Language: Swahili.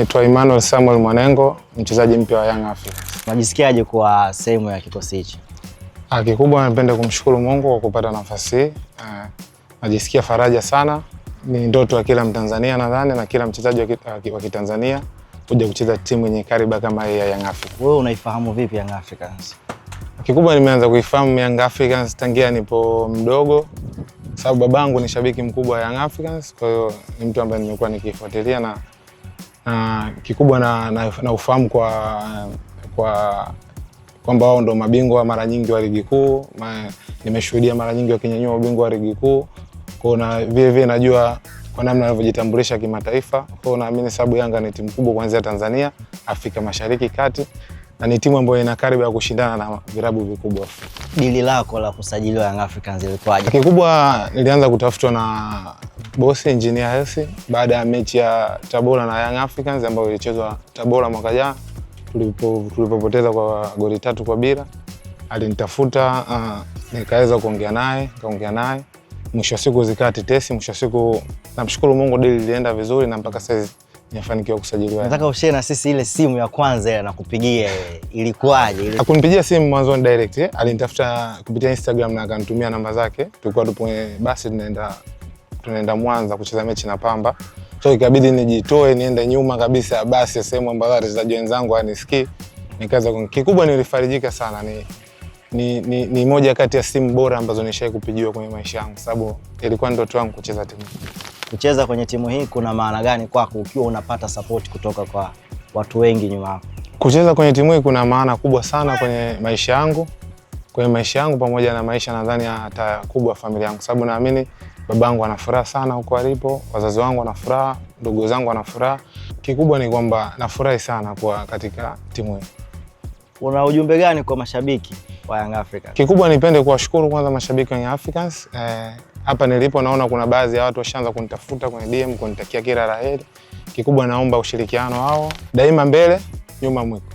Naitwa Emmanuel Samuel Mwanengo, mchezaji mpya wa Young Africans. Unajisikiaje kwa sehemu ya kikosi hichi? Kikubwa napenda kumshukuru Mungu kwa kupata nafasi hii. Najisikia faraja sana. Ni ndoto ya kila Mtanzania nadhani na kila mchezaji wa Kitanzania kuja kucheza timu yenye kariba kama hii ya Young Africans. Wewe unaifahamu vipi Young Africans? Kikubwa nimeanza kuifahamu Young Africans tangia nipo mdogo, sababu babangu ni shabiki mkubwa wa Young Africans, kwa hiyo ni mtu ambaye nimekuwa nikifuatilia na kikubwa na ufahamu kwamba wao ndo mabingwa mara nyingi wa ligi kuu. Nimeshuhudia mara nyingi wakinyanyua ubingwa wa ligi kuu. Kwa na vile najua kwa namna wanavyojitambulisha kimataifa. Kwa naamini sababu Yanga ni timu kubwa kuanzia Tanzania, Afrika Mashariki kati, na ni timu ambayo ina karibu ya kushindana na vilabu vikubwa. Dili lako la kusajiliwa Young Africans ilikuwaje? Kikubwa nilianza kutafutwa na bosi Engineer Hersi baada ya mechi ya Tabora na Young Africans ambayo ilichezwa Tabora mwaka jana, tulipopoteza kwa goli 3-0. Alinitafuta, nikaweza kuongea naye. Mwisho wa siku zikawa tetesi. Mwisho wa siku namshukuru Mungu, deal ilienda vizuri na mpaka sasa nimefanikiwa kusajiliwa. Nataka ushare na sisi ile simu ya kwanza ile nakupigia ilikuwaje? Hakunipigia simu mwanzo direct, alinitafuta kupitia Instagram na akanitumia namba zake. Tulikuwa tupo basi tunaenda Mwanza kucheza mechi na Pamba. So ikabidi nijitoe niende nyuma kabisa basi sehemu ambayo wachezaji wenzangu hanisikii. Nikaanza kikubwa nilifarijika sana. Ni moja kati ya simu bora ambazo nishai kupigiwa kwenye maisha yangu, sababu ilikuwa ndoto yangu kucheza timu. Kucheza kwenye timu hii kuna maana gani kwako ukiwa unapata support kutoka kwa watu wengi nyuma yako? Kucheza kwenye timu hii kuna maana kubwa sana kwenye maisha yangu. Pamoja na maisha nadhani hata kubwa familia yangu, sababu naamini babangu ana furaha sana huko alipo, wazazi wangu wana furaha, ndugu zangu wana furaha. Kikubwa ni kwamba nafurahi sana kwa katika timu hii. Una ujumbe gani kwa mashabiki wa Young Africans? Kikubwa nipende kuwashukuru kwanza mashabiki wa Young Africans. Hapa nilipo naona kuna baadhi ya watu washaanza kunitafuta kwenye DM kunitakia kila la heri. Kikubwa naomba ushirikiano wao. Daima mbele, nyuma mwiko.